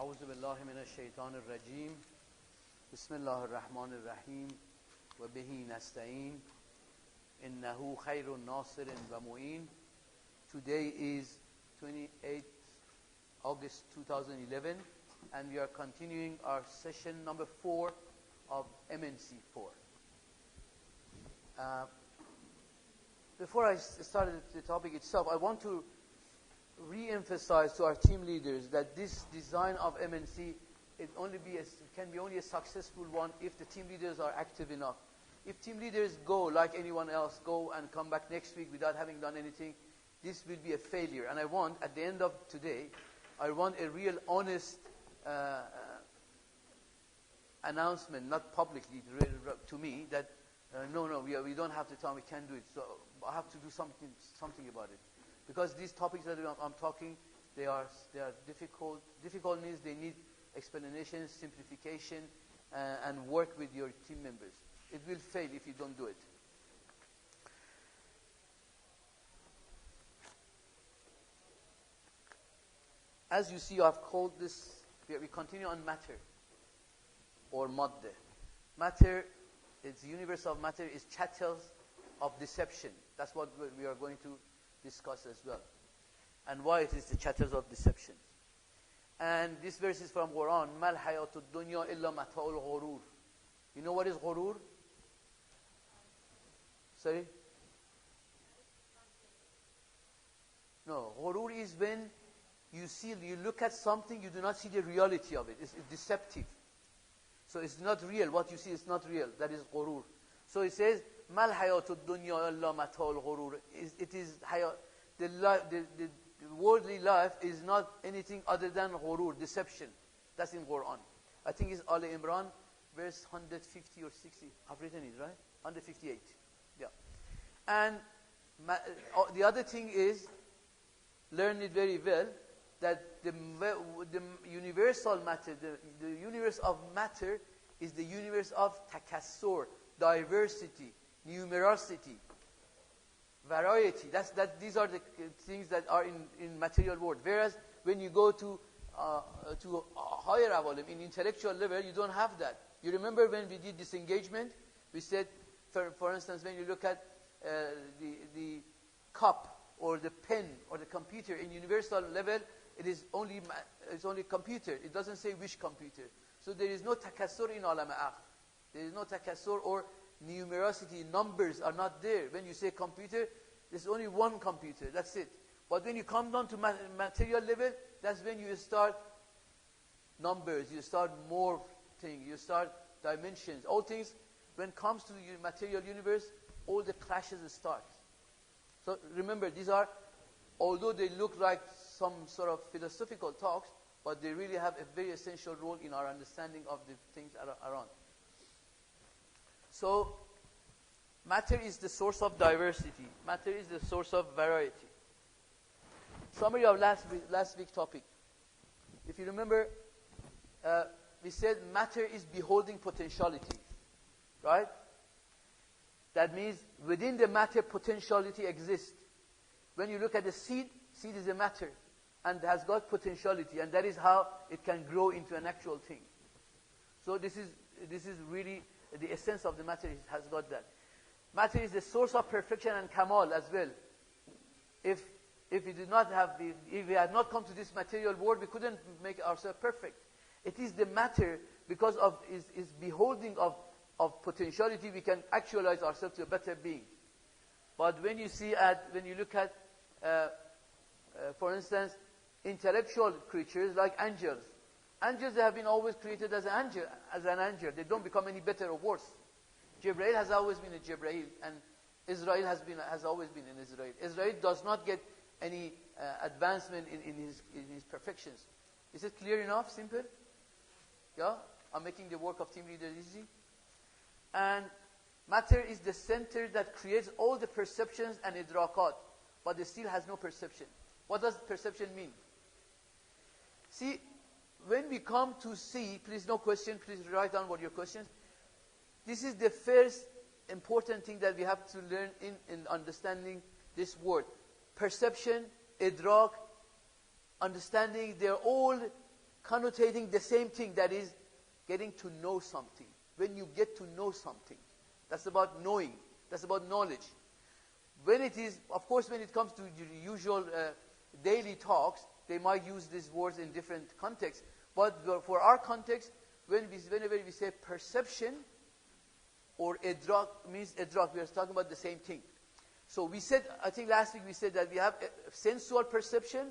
أعوذ بالله من الشيطان الرجيم بسم الله الرحمن الرحيم وبه نستعين إنه خير ناصر ومعين. Today is 28th August 2011 and we are continuing our session number 4 of MNC 4. Before I started the topic itself, I want to re-emphasize to our team leaders that this design of MNC can be only a successful one if the team leaders are active enough. If team leaders go like anyone else, go and come back next week without having done anything, this will be a failure. And I want, at the end of today, I want a real honest announcement, not publicly to me, that no, we don't have the time, we can't do it. So I have to do something about it. Because these topics that I'm talking, they are difficult. Difficult means they need explanation, simplification, and work with your team members. It will fail if you don't do it. As you see, I've called this, we continue on matter, or madde. Matter, the universe of matter is chattels of deception. That's what we are going to discuss as well. And why it is the chattels of deception. And this verse is from Quran. Mal hayatud dunya illa mata'ul ghurur. You know what is ghurur? Sorry? No, ghurur is when you look at something, you do not see the reality of it. It's deceptive. So it's not real. What you see is not real. That is ghurur. So it says, Mal hayatud dunya illa mata'ul ghurur. The worldly life is not anything other than ghurur, deception. That's in Quran. I think it's Ali Imran, verse 150 or 60. I've written it, right? 158. Yeah. And the other thing is, learn it very well, that the universal matter, the universe of matter is the universe of takassur, diversity, numerosity, variety. These are the things that are in material world. Whereas when you go to higher awalim, in intellectual level, you don't have that. You remember when we did this engagement, we said, for instance, when you look at the cup or the pen or the computer in universal level, it's only computer. It doesn't say which computer. So there is no takassur in alam akh. There is no takassur or numerosity. Numbers are not there. When you say computer, there's only one computer. That's it. But when you come down to material level, that's when you start numbers, you start more things, you start dimensions. All things, when it comes to the material universe, all the clashes start. So remember, these are, although they look like some sort of philosophical talks, but they really have a very essential role in our understanding of the things around. So, matter is the source of diversity. Matter is the source of variety. Summary of last week's topic. If you remember, we said matter is beholding potentiality. Right? That means within the matter, potentiality exists. When you look at the seed is a matter and has got potentiality, and that is how it can grow into an actual thing. So this is really the essence of the matter has got that. Matter is the source of perfection and kamal as well. If we did not have if we had not come to this material world, we couldn't make ourselves perfect. It is the matter because of is beholding of potentiality, we can actualize ourselves to a better being. But when you look at for instance, intellectual creatures like angels. Angels, they have been always created as an angel. They don't become any better or worse. Jibreel has always been a Jibreel, and Israel has always been an Israel. Israel does not get any advancement in his perfections. Is it clear enough? Simple? Yeah? I'm making the work of team leaders easy. And matter is the center that creates all the perceptions and idrakat, but it still has no perception. What does perception mean? See, when we come to see, please no question, please write down what your questions. This is the first important thing that we have to learn in understanding this word. Perception, idrak, understanding, they're all connotating the same thing, that is getting to know something. When you get to know something, that's about knowing, that's about knowledge. When it is, of course, when it comes to usual daily talks, they might use these words in different contexts. But for our context, whenever we say perception or idrak, means idrak, we are talking about the same thing. So we said, I think last week we said that we have sensual perception.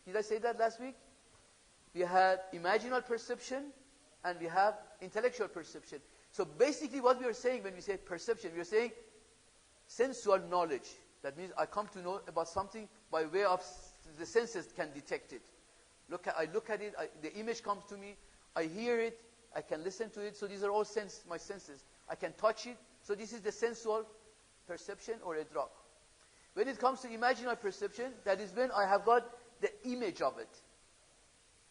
Did I say that last week? We had imaginal perception, and we have intellectual perception. So basically what we are saying when we say perception, we are saying sensual knowledge. That means I come to know about something by way of the senses can detect it. I look at it, the image comes to me, I hear it, I can listen to it. So these are all my senses. I can touch it. So this is the sensual perception or idrak. When it comes to imaginal perception, that is when I have got the image of it.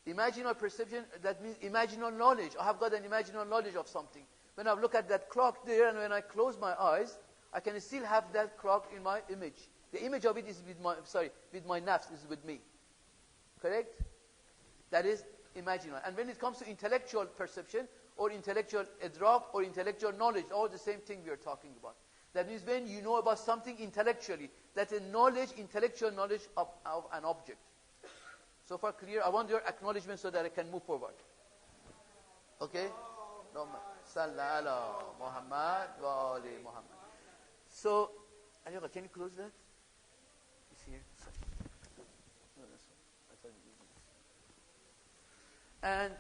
Imaginal perception, that means imaginal knowledge. I have got an imaginal knowledge of something. When I look at that clock there, and when I close my eyes, I can still have that clock in my image. The image of it is with my nafs, is with me. Correct? That is imaginal. And when it comes to intellectual perception, or intellectual idrak, or intellectual knowledge, all the same thing we are talking about. That means when you know about something intellectually, that's a knowledge, intellectual knowledge of an object. So far clear? I want your acknowledgement so that I can move forward. Okay? Sallallahu ala Muhammad wa ali Muhammad. So, Aliya, can you close that? It's here. Sorry. No, I thought you did this. And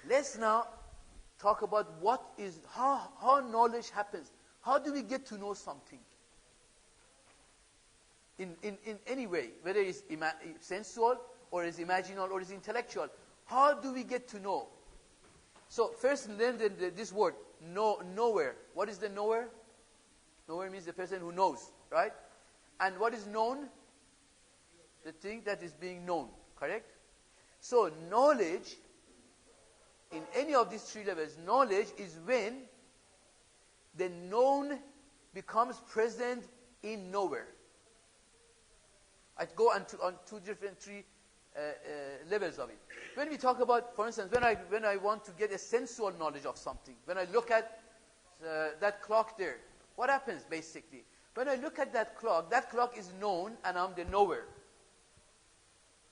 let's now talk about how knowledge happens. How do we get to know something? In any way, whether it's sensual, or it's imaginal, or it's intellectual. How do we get to know? So first learn this word, knower. What is the knower? Knower means the person who knows, right? And what is known? The thing that is being known, correct? So knowledge, in any of these three levels, knowledge is when the known becomes present in nowhere. I'd go on three levels of it. When we talk about, for instance, when I want to get a sensual knowledge of something, when I look at that clock there, what happens basically? When I look at that clock is known, and I'm the knower.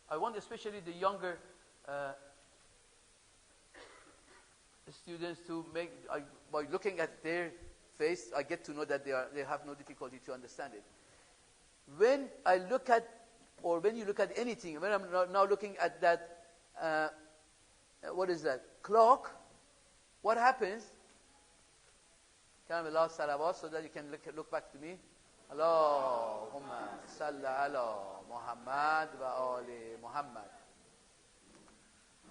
I want especially the younger students to by looking at their face, I get to know that they have no difficulty to understand it. When I look at, or when you look at anything, when I'm now looking at that, what is that? Clock, what happens? Can I have a loud salawat so that you can look back to me? Allahumma salla ala Muhammad wa ali Muhammad.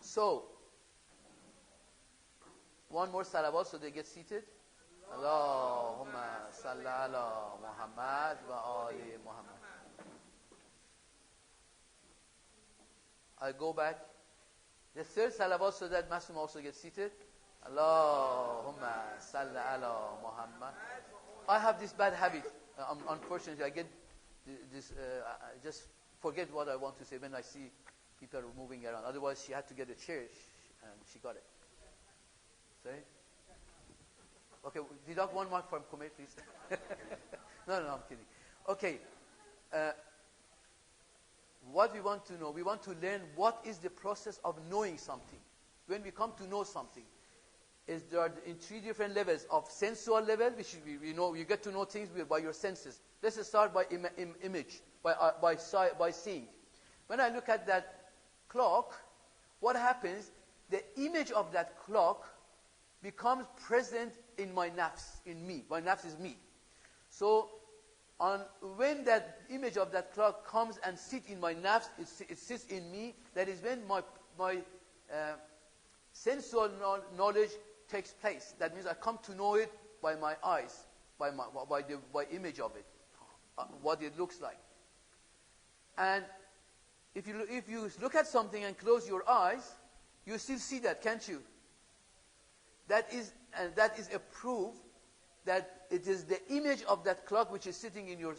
So, one more salawat so they get seated. Allahumma salla ala Muhammad wa ali Muhammad. I'll go back. The third salawat so that Masum also gets seated. Allahumma salla ala Muhammad. I have this bad habit. Unfortunately, I get this. I just forget what I want to say when I see people moving around. Otherwise, she had to get a chair, and she got it. Sorry? Okay, deduct 1 mark from Kumail, please. No, I'm kidding. Okay. What we want to know, we want to learn what is the process of knowing something. When we come to know something, there are in 3 different levels of sensual level, which we know you get to know things by your senses. Let's start by image, by seeing. When I look at that clock, what happens? The image of that clock becomes present in my nafs, in me. My nafs is me. So, when that image of that clock comes and sits in my nafs, it sits in me. That is when my sensual knowledge takes place. That means I come to know it by my eyes, by image of it, what it looks like. And if you look at something and close your eyes, you still see that, can't you? That is a proof that it is the image of that clock which is sitting in your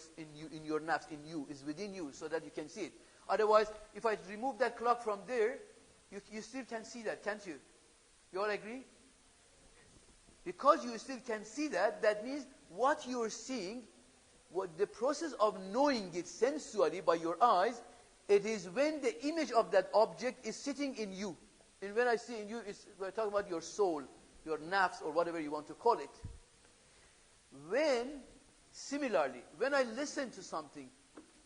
nafs, in you, is within you, so that you can see it. Otherwise, if I remove that clock from there, You still can see that, can't you? You all agree? Because you still can see that, that means what you're seeing, what the process of knowing it sensually by your eyes, it is when the image of that object is sitting in you. And when I say in you, we're talking about your soul, your nafs, or whatever you want to call it. Similarly, when I listen to something,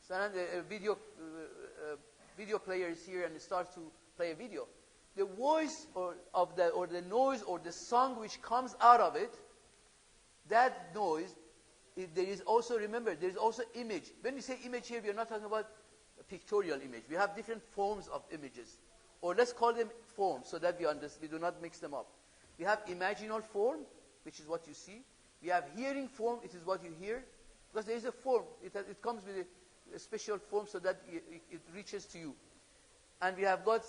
so a video player is here and starts to play a video, the voice or the noise or the song which comes out of it, that noise, there is also, remember, there is also image. When we say image here, we are not talking about a pictorial image. We have different forms of images. Or let's call them forms so that we do not mix them up. We have imaginal form, which is what you see. We have hearing form, it is what you hear. Because there is a form. It comes with a special form so that it reaches to you. And we have got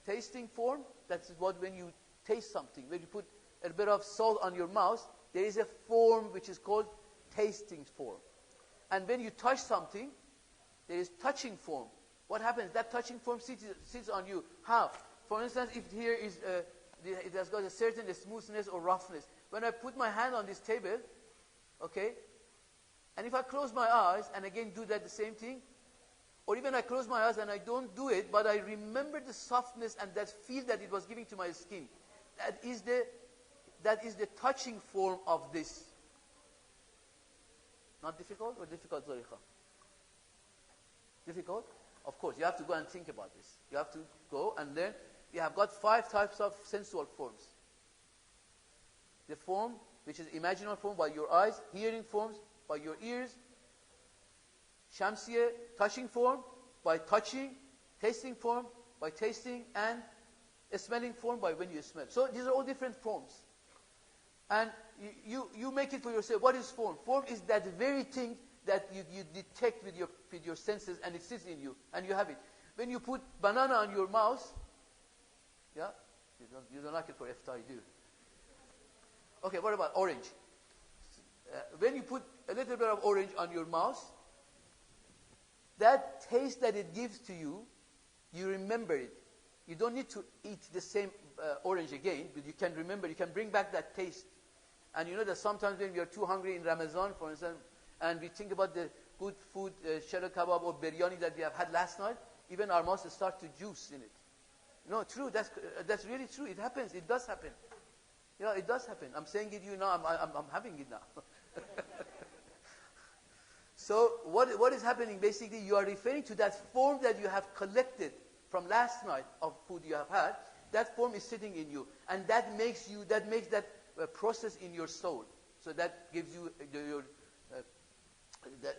tasting form. That's what when you taste something. When you put a bit of salt on your mouth, there is a form which is called tasting form. And when you touch something, there is touching form. What happens? That touching form sits on you. How? For instance, if here is it has got a certain smoothness or roughness. When I put my hand on this table, okay, and if I close my eyes and again do that the same thing, or even I close my eyes and I don't do it, but I remember the softness and that feel that it was giving to my skin. That is the touching form of this. Not difficult or difficult, Zarikha? Difficult? Of course, you have to go and think about this. You have to go and then we have got 5 types of sensual forms. The form, which is imaginal form by your eyes, hearing forms by your ears, shamsiyah, touching form by touching, tasting form by tasting, and a smelling form by when you smell. So these are all different forms. And you make it for yourself. What is form? Form is that very thing that you detect with your senses and it sits in you and you have it. When you put banana on your mouth, yeah, you don't like it for iftar, you do. Okay, what about orange? When you put a little bit of orange on your mouth, that taste that it gives to you, you remember it. You don't need to eat the same orange again, but you can remember, you can bring back that taste. And you know that sometimes when we are too hungry in Ramadan, for instance, and we think about the good food, shalo kebab or biryani that we have had last night, even our mouths start to juice in it. No, true, that's really true. It happens, it does happen. Yeah, it does happen. I'm saying it to you now, I'm having it now. So what is happening? Basically, you are referring to that form that you have collected from last night of food you have had. That form is sitting in you, and that makes that process in your soul. So that gives you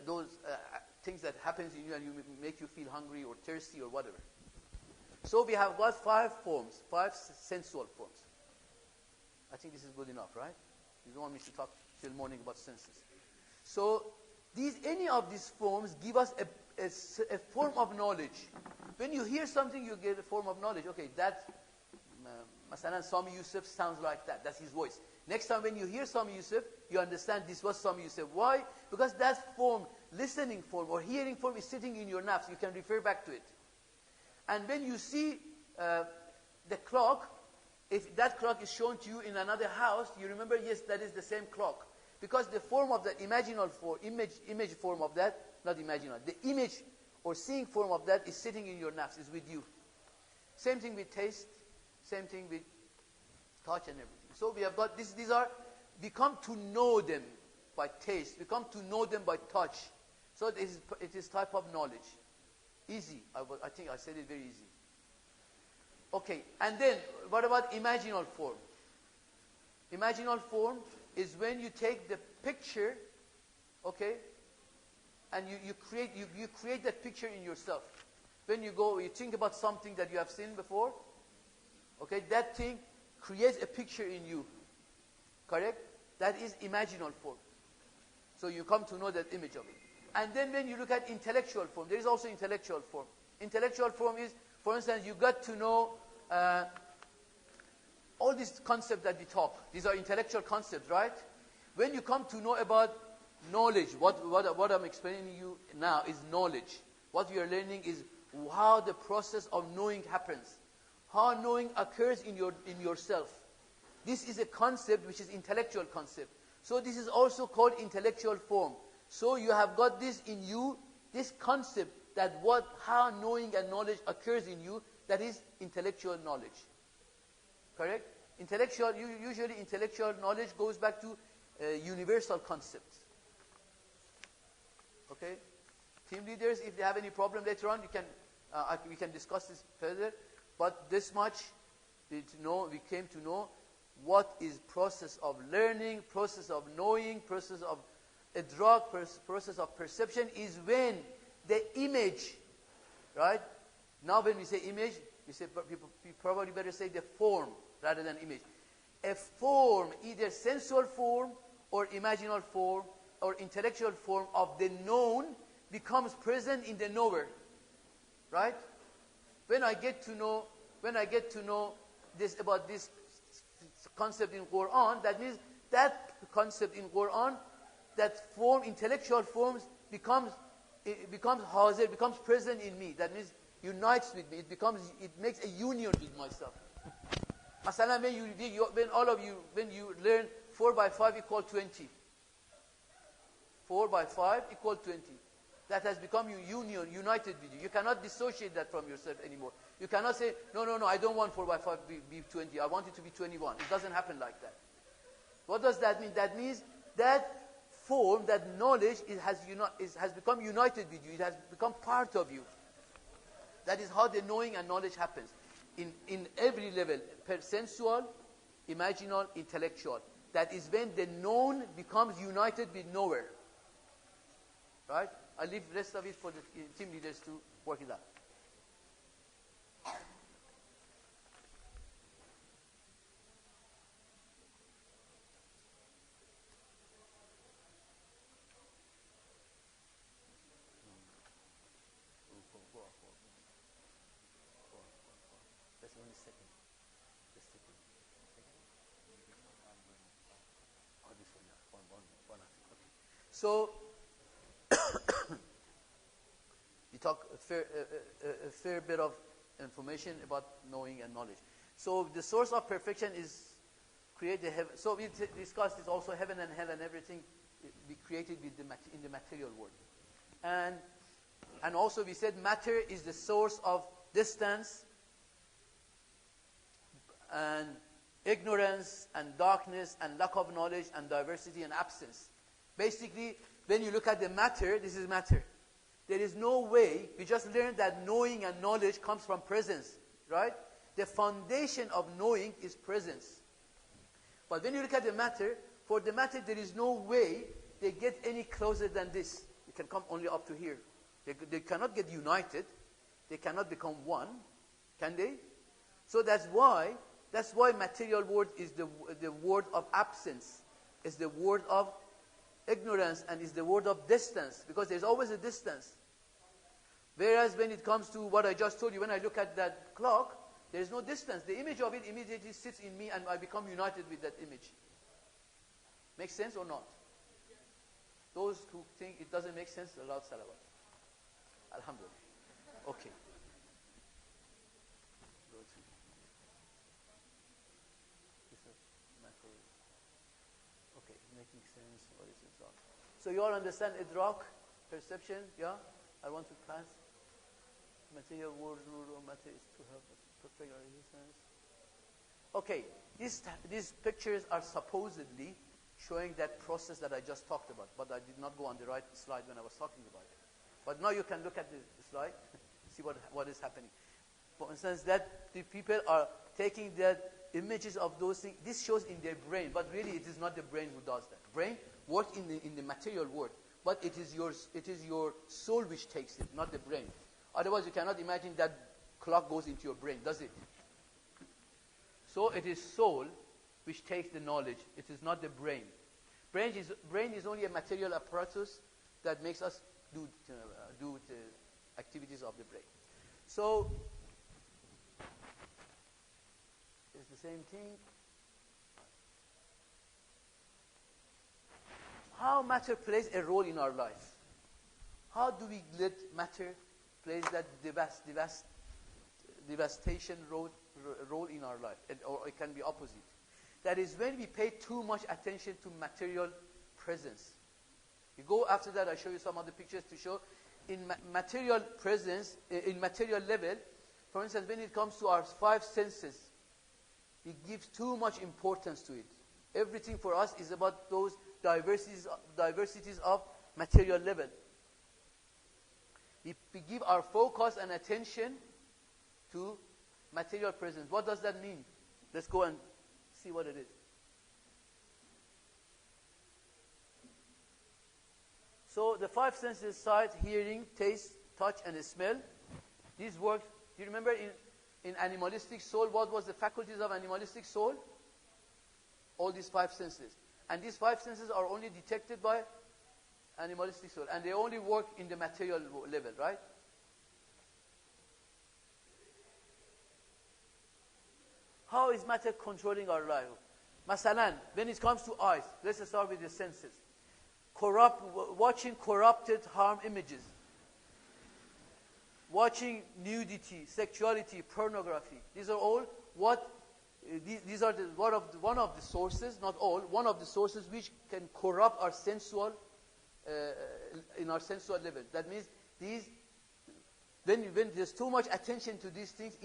those things that happens in you, and you make you feel hungry or thirsty or whatever. So we have got 5 forms, 5 sensual forms. I think this is good enough, right? You don't want me to talk till morning about senses. So any of these forms give us a form of knowledge. When you hear something, you get a form of knowledge. Okay, that, Masalan, Sami Yusuf sounds like that. That's his voice. Next time when you hear Sami Yusuf, you understand this was Sami Yusuf. Why? Because that form, listening form or hearing form is sitting in your nafs. You can refer back to it. And when you see the clock, if that clock is shown to you in another house, you remember, yes, that is the same clock. Because the form of that imaginal form, image form of that, not imaginal, the image or seeing form of that is sitting in your nafs, is with you. Same thing with taste, same thing with touch and everything. So we have got, we come to know them by taste, we come to know them by touch. So it is type of knowledge. Easy, I think I said it very easy. Okay, and then what about imaginal form? Imaginal form is when you take the picture, okay, and you create that picture in yourself. When you think about something that you have seen before, okay, that thing creates a picture in you, correct? That is imaginal form. So you come to know that image of it. And then when you look at intellectual form, there is also intellectual form. Intellectual form is, for instance, you got to know all these concepts that we talk. These are intellectual concepts, right? When you come to know about knowledge, what I'm explaining to you now is knowledge. What we are learning is how the process of knowing happens, how knowing occurs in yourself. This is a concept which is intellectual concept. So this is also called intellectual form. So you have got this in you, this concept that how knowing and knowledge occurs in you, that is intellectual knowledge. Correct? Usually intellectual knowledge goes back to universal concepts. Okay? Team leaders, if they have any problem later on, we can discuss this further. But this much we came to know what is process of learning, process of knowing, process of idrak, process of perception is when the image, right? Now when we say image, people probably better say the form rather than image. A form, either sensual form or imaginal form or intellectual form of the known becomes present in the knower, right? When I get to know this about this concept in Quran, that means that concept in Quran, that form, intellectual forms becomes hazir, becomes present in me. That means unites with me. It makes a union with myself. Masalan, when you learn 4 by 5 equal 20. 4 by 5 equal 20. That has become united with you. You cannot dissociate that from yourself anymore. You cannot say, no, I don't want 4 by 5 be 20. I want it to be 21. It doesn't happen like that. What does that mean? That means that form, that knowledge, has become united with you. It has become part of you. That is how the knowing and knowledge happens. In every level, sensual, imaginal, intellectual. That is when the known becomes united with knower. Right? I leave the rest of it for the team leaders to work it out. So, we talk a fair bit of information about knowing and knowledge. So the source of perfection is created heaven. So we discussed this also, heaven and hell and everything be created in the material world. And also we said matter is the source of distance and ignorance and darkness and lack of knowledge and diversity and absence. Basically, when you look at the matter, this is matter. There is no way, we just learned that knowing and knowledge comes from presence, right? The foundation of knowing is presence. But when you look at the matter, for the matter there is no way they get any closer than this. It can come only up to here. They cannot get united. They cannot become one. Can they? So that's why material world is the word of absence. It's the word of ignorance and is the word of distance, because there's always a distance. Whereas when it comes to what I just told you, when I look at that clock, there is no distance. The image of it immediately sits in me and I become united with that image. Makes sense or not? Those who think it doesn't make sense, allow salawat. Alhamdulillah. Okay. Okay, making sense. What is it? So you all understand idrak, perception, yeah? I want to pass. Material world rule of matter is to have perfect existence. Okay, these pictures are supposedly showing that process that I just talked about, but I did not go on the right slide when I was talking about it. But now you can look at the slide, see what is happening. For instance, that the people are taking the images of those things. This shows in their brain, but really it is not the brain who does that. Brain works in the material world, but it is your soul which takes it, not the brain. Otherwise, you cannot imagine that clock goes into your brain, does it? So it is soul which takes the knowledge. It is not the brain. Brain is only a material apparatus that makes us do the activities of the brain. So it's the same thing. How matter plays a role in our life? How do we let matter plays that devastation role in our life, or it can be opposite. That is when we pay too much attention to material presence. You go after that, I show you some other pictures to show in material presence, in material level. For instance, when it comes to our 5 senses, we give too much importance to it. Everything for us is about those diversities of material level. We give our focus and attention to material presence. What does that mean? Let's go and see what it is. So the 5 senses, sight, hearing, taste, touch, and smell. These work. Do you remember in animalistic soul, what was the faculties of animalistic soul? All these 5 senses. And these 5 senses are only detected by animalistic soul. And they only work in the material level, right? How is matter controlling our life? Masalan, when it comes to eyes, let's start with the senses. Watching corrupted, harm images. Watching nudity, sexuality, pornography. These are all these are one of the sources, not all, one of the sources which can corrupt our sensual, in our sensual level. That means when there's too much attention to these things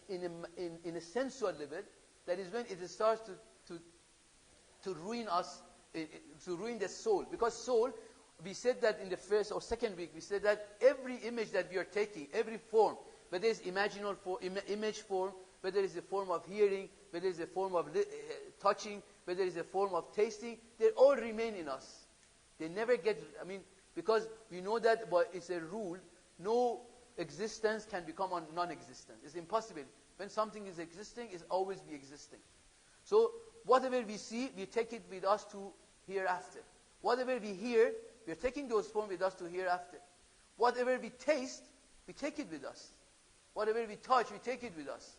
in a sensual level, that is when it starts to ruin us, to ruin the soul. Because soul, we said that in the first or second week, we said that every image that we are taking, every form, whether it's imaginal image form, whether it's a form of hearing, whether it's a form of touching, whether it's a form of tasting, they all remain in us. They never get, because we know that, but it's a rule, no existence can become non-existent. It's impossible. When something is existing, it's always be existing. So whatever we see, we take it with us to hereafter. Whatever we hear, we are taking those forms with us to hereafter. Whatever we taste, we take it with us. Whatever we touch, we take it with us.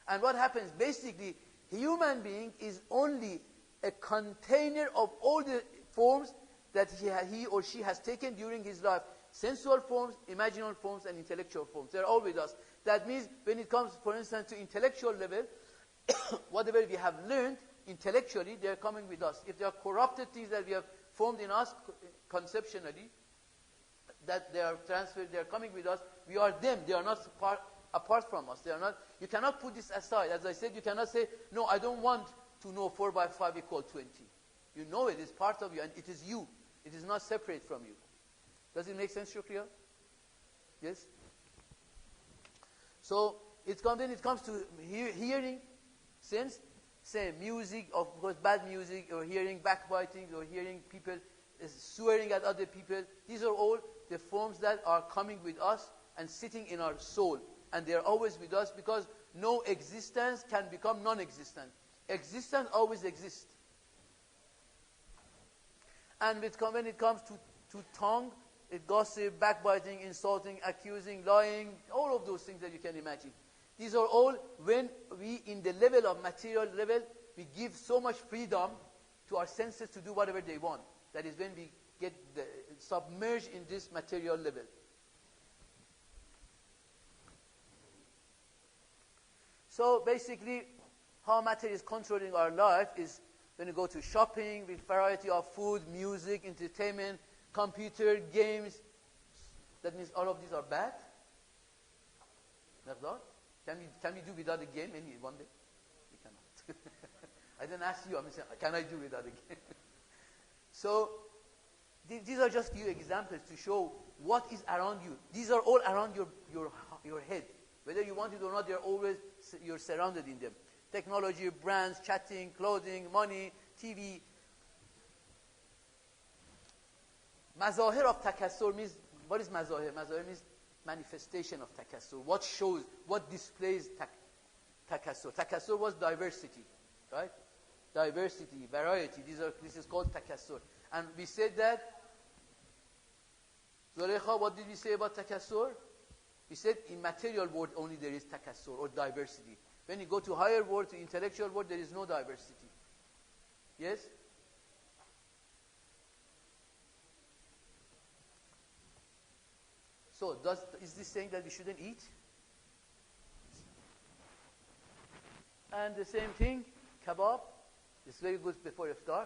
And what happens? Basically, human being is only a container of all the forms that he or she has taken during his life. Sensual forms, imaginal forms, and intellectual forms. They're all with us. That means when it comes, for instance, to intellectual level, whatever we have learned intellectually, they're coming with us. If they are corrupted things that we have formed in us conceptually, that they are transferred, they are coming with us, we are them. They are not apart from us. They are not. You cannot put this aside. As I said, you cannot say, no, I don't want to know 4 by 5 equal 20. You know it is part of you, and it is you. It is not separate from you. Does it make sense, Shukriya? Yes? So, when it comes to hearing sense, say music, of course bad music, or hearing backbiting, or hearing people swearing at other people, these are all the forms that are coming with us and sitting in our soul. And they are always with us because no existence can become non-existent. Existence always exists. And when it comes to tongue, it gossip, backbiting, insulting, accusing, lying, all of those things that you can imagine. These are all when we, in the level of material level, we give so much freedom to our senses to do whatever they want. That is when we get submerged in this material level. So basically, how matter is controlling our life is when you go to shopping with variety of food, music, entertainment, computer, games. That means all of these are bad? Not? Can we do without a game one day? We cannot. I didn't ask you. I'm saying, can I do without a game? So these are just few examples to show what is around you. These are all around your head. Whether you want it or not, you're surrounded in them. Technology, brands, chatting, clothing, money, TV. Mazahir of takassur means, what is mazahir? Mazahir means manifestation of takassur. What shows, what displays takassur. Takassur was diversity, right? Diversity, variety. This is called takassur. And we said that, Zulekha, what did we say about takassur? We said in material world only there is takassur or diversity. When you go to higher world, to intellectual world, there is no diversity. Yes? So is this saying that we shouldn't eat? And the same thing, kebab, it's very good before iftar.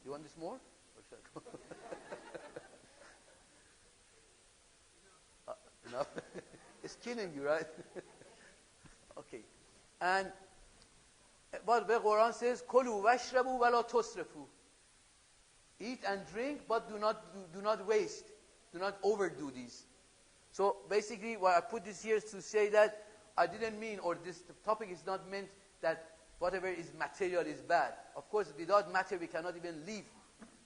You want this more? Or should I go? Enough. It's killing you, right? Okay. And but the Quran says, "Kulu washrabu wa la tusrifu." Eat and drink, but do not waste. Do not overdo these. So basically, why I put this here is to say that I didn't mean, or this topic is not meant that whatever is material is bad. Of course, without matter we cannot even live.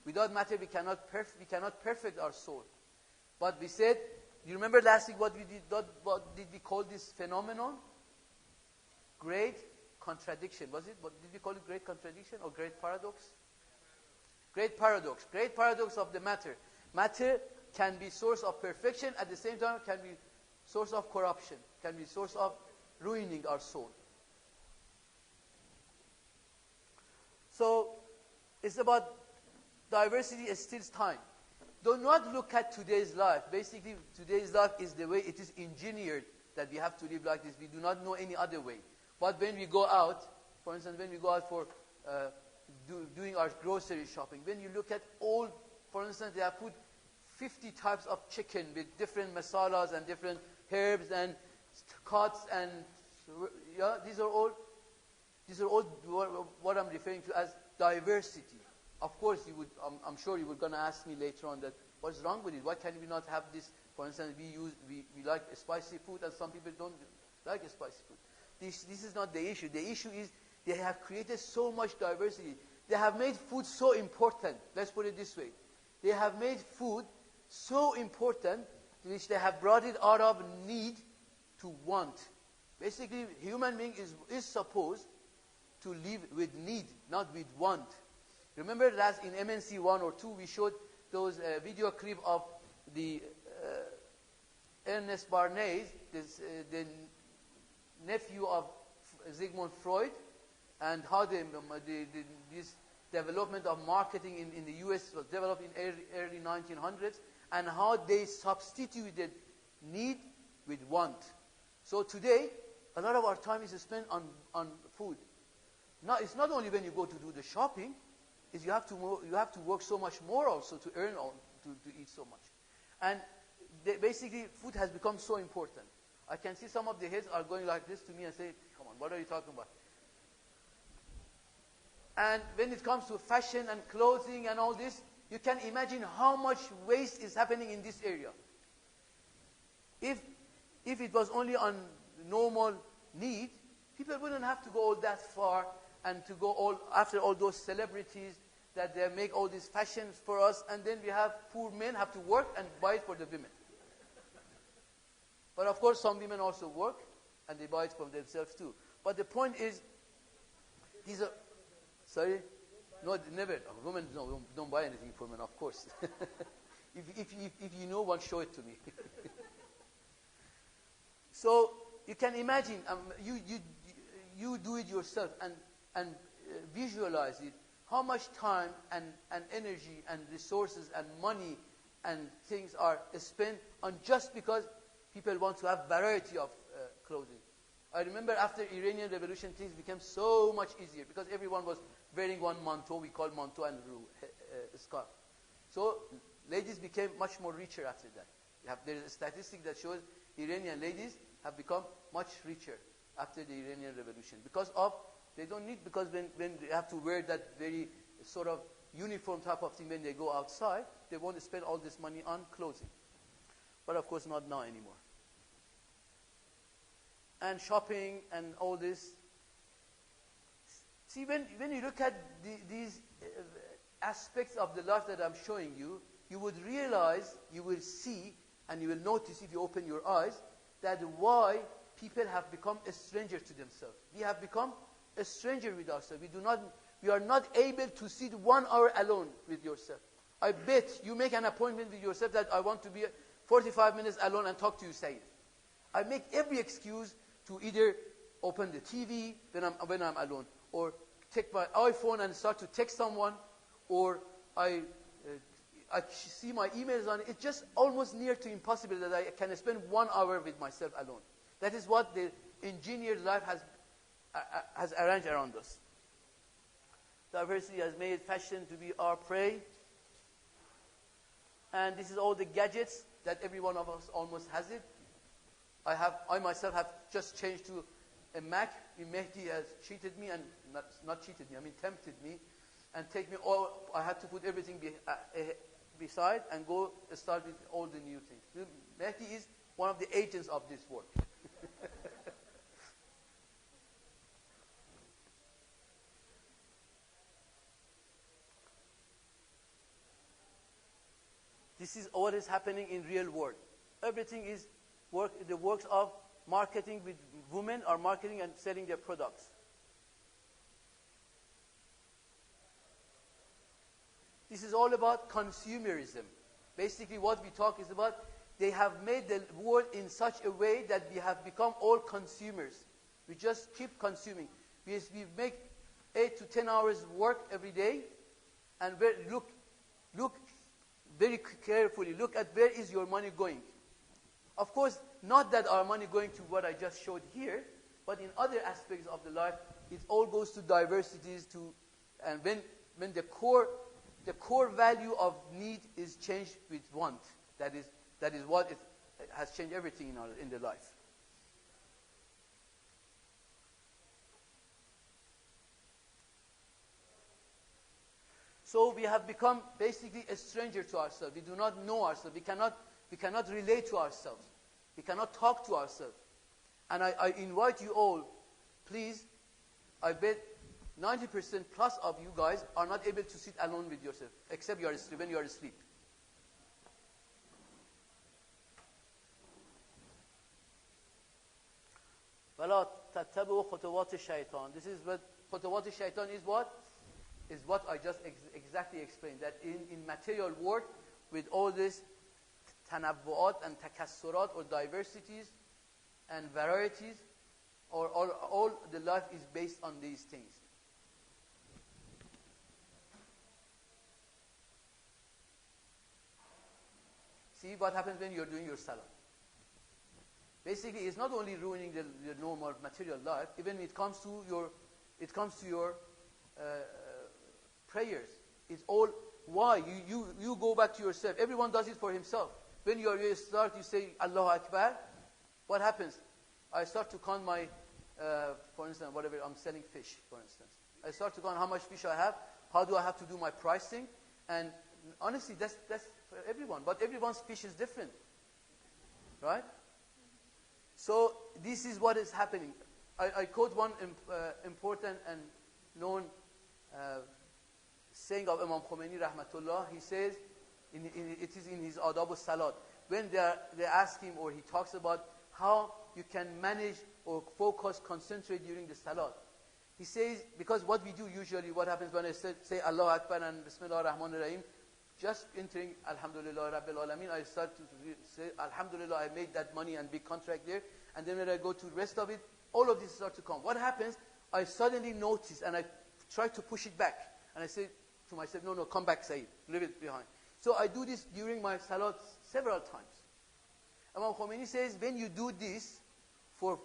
Without matter we cannot perfect our soul. But we said, you remember last week what did we call this phenomenon? Great contradiction. Was it? What did we call it? Great contradiction or great paradox? Great paradox. Great paradox of the matter. Matter can be source of perfection, at the same time can be source of corruption, can be source of ruining our soul. So it's about diversity is still time. Do not look at today's life. Basically, today's life is the way it is engineered that we have to live like this. We do not know any other way. But when we go out, for instance, when we go out for doing our grocery shopping, when you look at all, for instance, they have put 50 types of chicken with different masalas and different herbs and cuts and yeah, these are all what I'm referring to as diversity. Of course, you would. I'm sure you were going to ask me later on that what's wrong with it? Why can't we not have this? For instance, we like spicy food, and some people don't like spicy food. This is not the issue. The issue is they have created so much diversity. They have made food so important. Let's put it this way: they have made food so important, which they have brought it out of need to want. Basically, human being is supposed to live with need, not with want. Remember last in MNC 1 or 2, we showed those video clip of the Ernest Barnez, the nephew of Sigmund Freud, and how this development of marketing in the US was developed in early 1900s, and how they substituted need with want. So today, a lot of our time is spent on food. Now, it's not only when you go to do the shopping, is you have to work so much more also to earn to eat so much. And basically, food has become so important. I can see some of the heads are going like this to me and say, come on, what are you talking about? And when it comes to fashion and clothing and all this, you can imagine how much waste is happening in this area. If it was only on normal need, people wouldn't have to go all that far and to go after all those celebrities that they make all these fashions for us, and then we have poor men have to work and buy it for the women. But of course, some women also work and they buy it for themselves too. But the point is, these are, sorry? No, never. Women don't buy anything for men, of course. if you know one, show it to me. So you can imagine, you do it yourself and visualize it, how much time and energy and resources and money and things are spent on just because people want to have variety of clothing. I remember after Iranian Revolution, things became so much easier because everyone was wearing one manto, we call manto and scarf. So ladies became much more richer after that. There is a statistic that shows Iranian ladies have become much richer after the Iranian Revolution because they don't need, because when they have to wear that very sort of uniform type of thing when they go outside, they want to spend all this money on clothing. But of course not now anymore. And shopping and all this. See, when you look at these aspects of the life that I'm showing you, you would realize, you will see, and you will notice if you open your eyes, that why people have become a stranger to themselves. We have become a stranger with ourselves. We are not able to sit 1 hour alone with yourself. I bet you make an appointment with yourself that I want to be 45 minutes alone and talk to you, Saeed. I make every excuse to either open the TV when I'm alone, or take my iPhone and start to text someone, or I see my emails on it. It's just almost near to impossible that I can spend 1 hour with myself alone. That is what the engineered life has arranged around us. Diversity has made fashion to be our prey. And this is all the gadgets that every one of us almost has it. I myself have just changed to a Mac. Mehdi has cheated me, and not cheated me, I mean tempted me, and take me all. I had to put everything beside and go start with all the new things. Mehdi is one of the agents of this work. This is what is happening in real world. Everything is the works of marketing with women are marketing and selling their products. This is all about consumerism. Basically what we talk is about, they have made the world in such a way that we have become all consumers. We just keep consuming. We make 8 to 10 hours work every day, and look very carefully, look at where is your money going. Of course, not that our money going to what I just showed here, but in other aspects of the life, it all goes to diversities, and when the core value of need is changed with want, that is what has changed everything in the life. So we have become basically a stranger to ourselves. We do not know ourselves. We cannot relate to ourselves. We cannot talk to ourselves. And I invite you all, please, I bet 90% plus of you guys are not able to sit alone with yourself, except when you are asleep. وَلَا تَتَّبِعُوا خُطُوَاتِ الشَّيْطَانِ. This is what خُطُوَاتِ الشَّيْطَانِ is what? Is what I just exactly explained. That in material world, with all this tanabbu'at and takassurat, or diversities and varieties, or all the life is based on these things. See what happens when you're doing your salah. Basically, it's not only ruining the normal material life, even when it comes to your prayers. It's all, why? You go back to yourself. Everyone does it for himself. When you start, you say, Allahu Akbar. What happens? I start to count my, for instance, whatever, I'm selling fish, for instance. I start to count how much fish I have, how do I have to do my pricing, and honestly, that's for everyone. But everyone's fish is different. Right? So, this is what is happening. I quote one important and known saying of Imam Khomeini rahmatullah. He says, it is in his Adab al-Salat, when they ask him, or he talks about how you can manage or focus, concentrate during the Salat. He says, because what we do usually, what happens when I say Allahu Akbar and Bismillah ar-Rahman ar-Rahim, just entering Alhamdulillah Rabbil Alameen, I start to say Alhamdulillah, I made that money and big contract there, and then when I go to the rest of it, all of this starts to come. What happens? I suddenly notice, and I try to push it back, and I say to myself, no, come back, Saeed, leave it behind. So I do this during my salat several times. Imam Khomeini says, when you do this for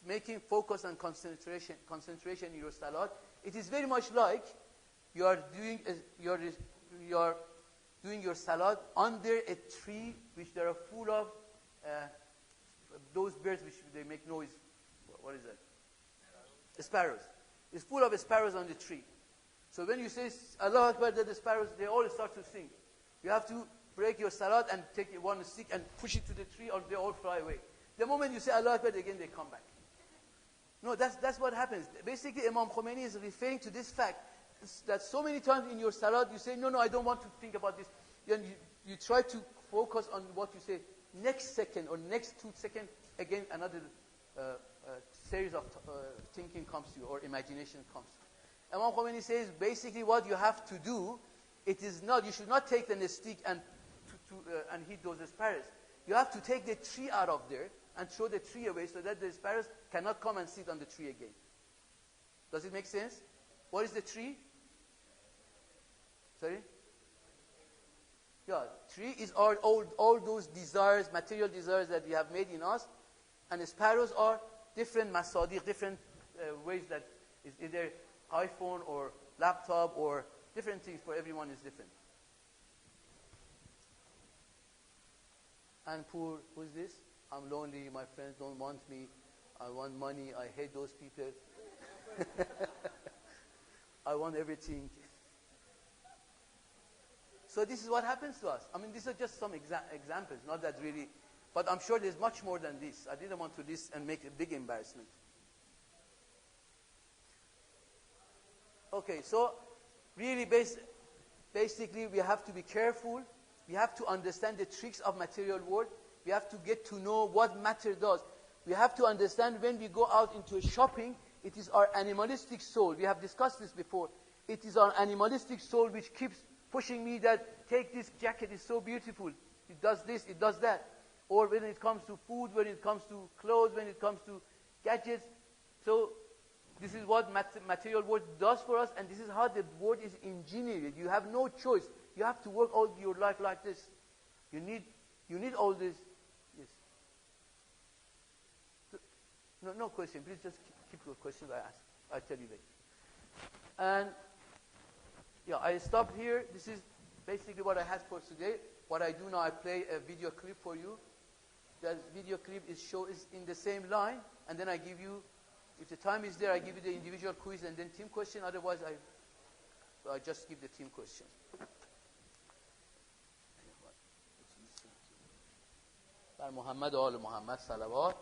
making focus and concentration in your salat, it is very much like you are doing your salat under a tree which there are full of those birds which they make noise. What is that? Sparrows. It's full of sparrows on the tree. So when you say Allah Akbar, the sparrows, they all start to sing. You have to break your salat and take one stick and push it to the tree, or they all fly away. The moment you say Allah Akbar, again they come back. No, that's what happens. Basically, Imam Khomeini is referring to this fact that so many times in your salat you say, no, I don't want to think about this. Then you try to focus on what you say. Next second or next 2 seconds, again another series of thinking comes to you, or imagination comes to you. Imam Khomeini says, basically what you have to do, you should not take the stick and hit those sparrows. You have to take the tree out of there and throw the tree away so that the sparrows cannot come and sit on the tree again. Does it make sense? What is the tree? Sorry? Yeah, tree is all those desires, material desires that we have made in us, and sparrows are different masadiq, different ways that is either iPhone or laptop or different things. For everyone is different. And poor, who's this? I'm lonely, my friends don't want me, I want money, I hate those people. I want everything. So this is what happens to us. I mean, these are just some examples, not that really, but I'm sure there's much more than this. I didn't want to list and make a big embarrassment. Okay, so really basically we have to be careful. We have to understand the tricks of material world. We have to get to know what matter does. We have to understand when we go out into shopping, it is our animalistic soul. We have discussed this before. It is our animalistic soul which keeps pushing me that, take this jacket, it's so beautiful. It does this, it does that. Or when it comes to food, when it comes to clothes, when it comes to gadgets. So this is what material world does for us, and this is how the world is engineered. You have no choice. You have to work all your life like this. You need all this. Yes. So, no question. Please just keep your questions. I'll tell you later. And yeah, I stop here. This is basically what I had for today. What I do now, I play a video clip for you. That video clip is in the same line, and then I give you, if the time is there, I give you the individual quiz and then team question. Otherwise, I just give the team question. بر محمد و آل محمد صلوات.